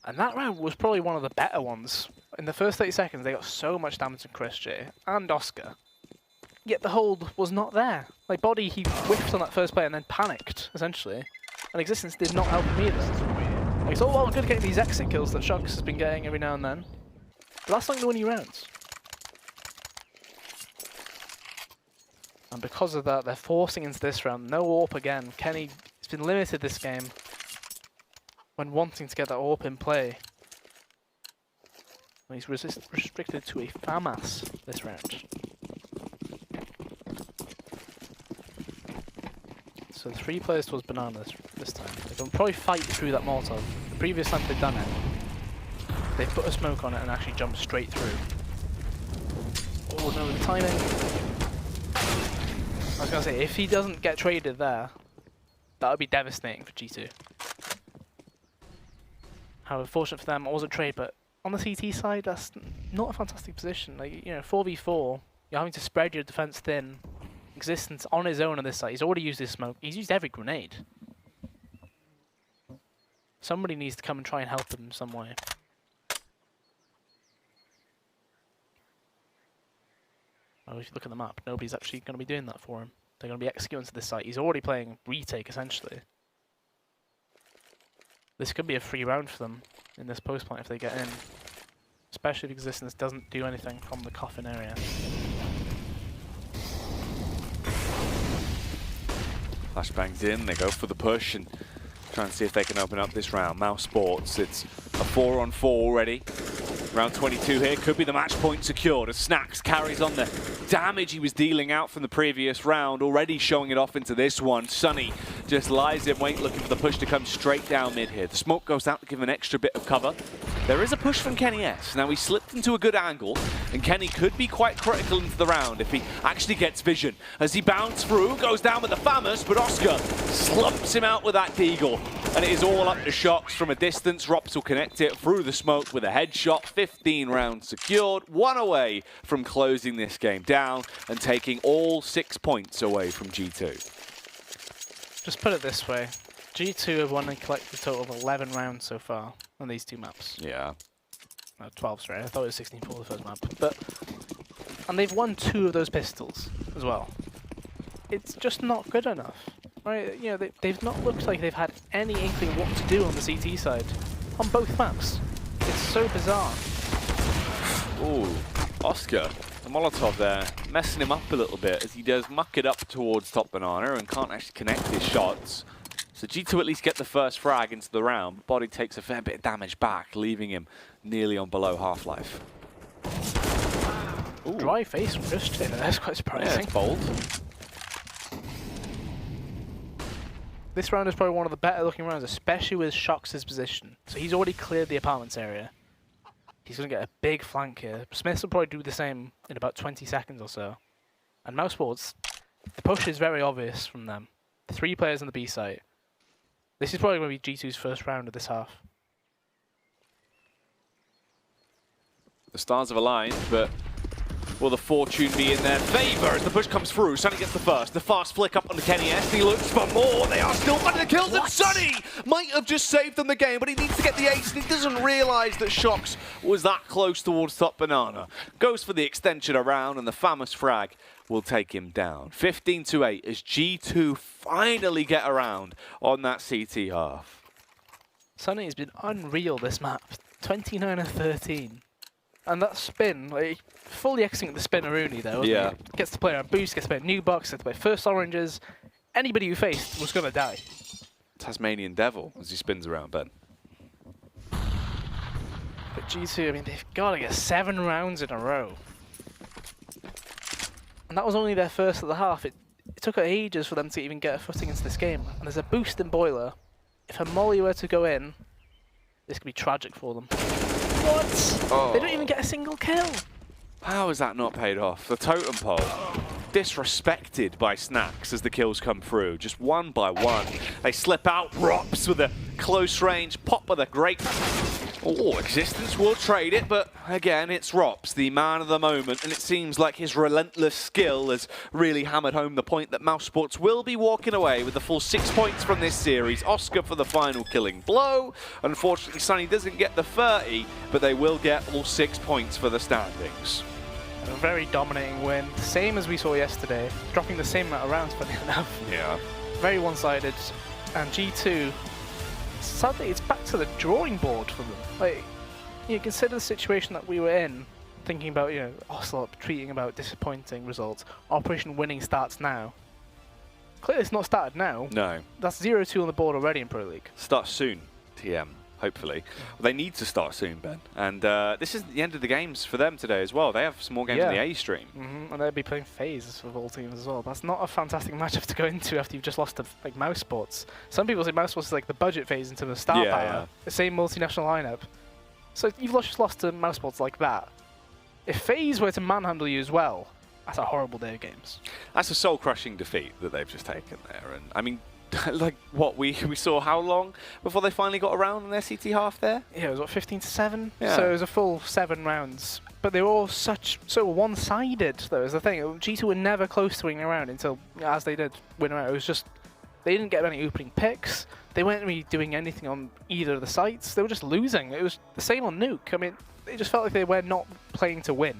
And that round was probably one of the better ones. In the first 30 seconds, they got so much damage from Chris J and Oscar. Yet the hold was not there. Like Body, he whiffed on that first play and then panicked, essentially. And Existence did not help him either. Like, it's all well good getting these exit kills that Shocks has been getting every now and then. But that's not going to win you rounds. And because of that, they're forcing into this round. No AWP again. Kenny has been limited this game when wanting to get that AWP in play. And he's restricted to a FAMAS this round. So 3 players towards bananas this time. They can probably fight through that Molotov. The previous time they've done it, they put a smoke on it and actually jumped straight through. Oh no, the timing. I was going to say, if he doesn't get traded there, that would be devastating for G2. How unfortunate for them, it was a trade, but on the CT side, that's not a fantastic position. Like, you know, 4v4, you're having to spread your defense thin. Existence on his own on this side. He's already used his smoke. He's used every grenade. Somebody needs to come and try and help him some way. Oh, if you look at the map, nobody's actually going to be doing that for him. They're going to be executing to this site. He's already playing retake, essentially. This could be a free round for them in this post plant if they get in. Especially if Existence doesn't do anything from the coffin area. Flashbangs in, they go for the push and try and see if they can open up this round. mousesports, it's a 4-on-4 already. Round 22 here, could be the match point secured as Snacks carries on the damage he was dealing out from the previous round, already showing it off into this one. Sonny just lies in wait, looking for the push to come straight down mid here. The smoke goes out to give him an extra bit of cover. There is a push from Kenny S. Now he slipped into a good angle, and Kenny could be quite critical into the round if he actually gets vision. As he bounces through, goes down with the Famous, but Oscar slumps him out with that Deagol. And it is all up to Shox from a distance. Rops will connect it through the smoke with a headshot. 15 rounds secured, 1 away from closing this game down and taking all 6 points away from G2. Just put it this way. G2 have won a collective total of 11 rounds so far on these 2 maps. Yeah. 12, sorry. I thought it was 16 for the first map. And they've won 2 of those pistols as well. It's just not good enough. Right? You know, they've not looked like they've had any inkling what to do on the CT side. On both maps. It's so bizarre. Ooh, Oscar, the Molotov there, messing him up a little bit as he does muck it up towards top banana and can't actually connect his shots. So G2 at least get the first frag into the round. Body takes a fair bit of damage back, leaving him nearly on below half-life. Dry face from Christian, that's quite surprising. Yeah, it's bold. This round is probably one of the better looking rounds, especially with Shox's position. So he's already cleared the apartments area. He's going to get a big flank here. Smiths will probably do the same in about 20 seconds or so. And mousesports, the push is very obvious from them. 3 players on the B site. This is probably going to be G2's first round of this half. The stars have aligned, but will the fortune be in their favour as the push comes through? Sonny gets the first. The fast flick up onto Kenny S. He looks for more. They are still finding the kills, and Sonny might have just saved them the game, but he needs to get the ace, and he doesn't realise that Shox was that close towards top banana. Goes for the extension around, and the famous frag will take him down. 15-8 as G2 finally get around on that CT half. Sonny has been unreal this map. 29 and 13. And that spin, like, fully exiting the spin-a-rooney though, wasn't Yeah. he? Gets to play on boost, gets to play new box, gets to play first oranges. Anybody who faced was going to die. Tasmanian Devil as he spins around, Ben. But G2, I mean, they've got to get 7 rounds in a row. And that was only their first of the half. It took ages for them to even get a footing into this game. And there's a boost in Boiler. If a molly were to go in, this could be tragic for them. What? Oh. They don't even get a single kill. How has that not paid off? The totem pole disrespected by Snacks as the kills come through. Just one by one. They slip out. Rops with a close range pop with a great... Oh, Existence will trade it, but again, it's Rops, the man of the moment, and it seems like his relentless skill has really hammered home the point that mousesports will be walking away with the full 6 points from this series. Oscar for the final killing blow. Unfortunately, Sonny doesn't get the 30, but they will get all 6 points for the standings. A very dominating win, same as we saw yesterday, dropping the same amount of rounds, funny enough. Yeah. Very one-sided, and G2, sadly, it's back to the drawing board for them. Like, you consider the situation that we were in, thinking about, you know, Ocelot tweeting about disappointing results. Operation Winning starts now. Clearly, it's not started now. No. That's 0-2 on the board already in Pro League. Start soon, TM. hopefully. Well, they need to start soon, Ben. And this isn't the end of the games for them today as well. They have some more games in the A stream. And they'll be playing FaZe of all teams as well. That's not a fantastic matchup to go into after you've just lost to like mousesports. Some people say mousesports is like the budget phase in terms of star power. The same multinational lineup. So you've just lost to mousesports like that. If FaZe were to manhandle you as well, that's a horrible day of games. That's a soul-crushing defeat that they've just taken there. And I mean, like what we saw how long before they finally got around in their CT half there? Yeah, it was what, 15-7? Yeah. So it was a full 7 rounds. But they were all so one-sided, though, is the thing. G2 were never close to winning a round until, as they did win a round. It was just, they didn't get any opening picks. They weren't really doing anything on either of the sites. They were just losing. It was the same on Nuke. I mean, it just felt like they were not playing to win.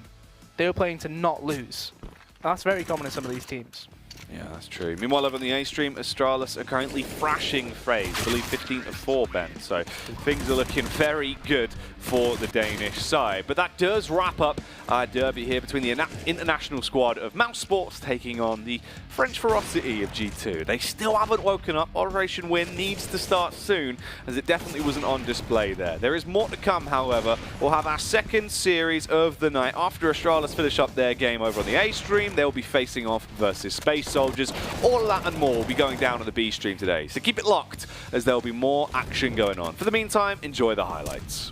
They were playing to not lose. And that's very common in some of these teams. Yeah, that's true. Meanwhile, over on the A stream, Astralis are currently thrashing FaZe. I believe 15-4, Ben. So things are looking very good for the Danish side. But that does wrap up our derby here between the international squad of mousesports taking on the French ferocity of G2. They still haven't woken up. Operation Win needs to start soon, as it definitely wasn't on display there. There is more to come, however. We'll have our second series of the night. After Astralis finish up their game over on the A stream, they'll be facing off versus Space Soldiers. All of that and more will be going down on the B stream today. So keep it locked, as there'll be more action going on. For the meantime, enjoy the highlights.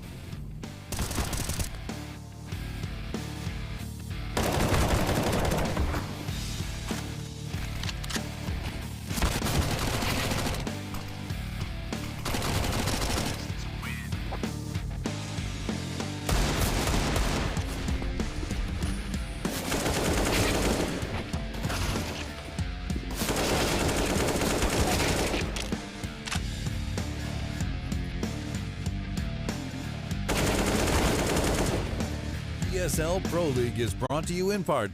ESL Pro League is brought to you in part by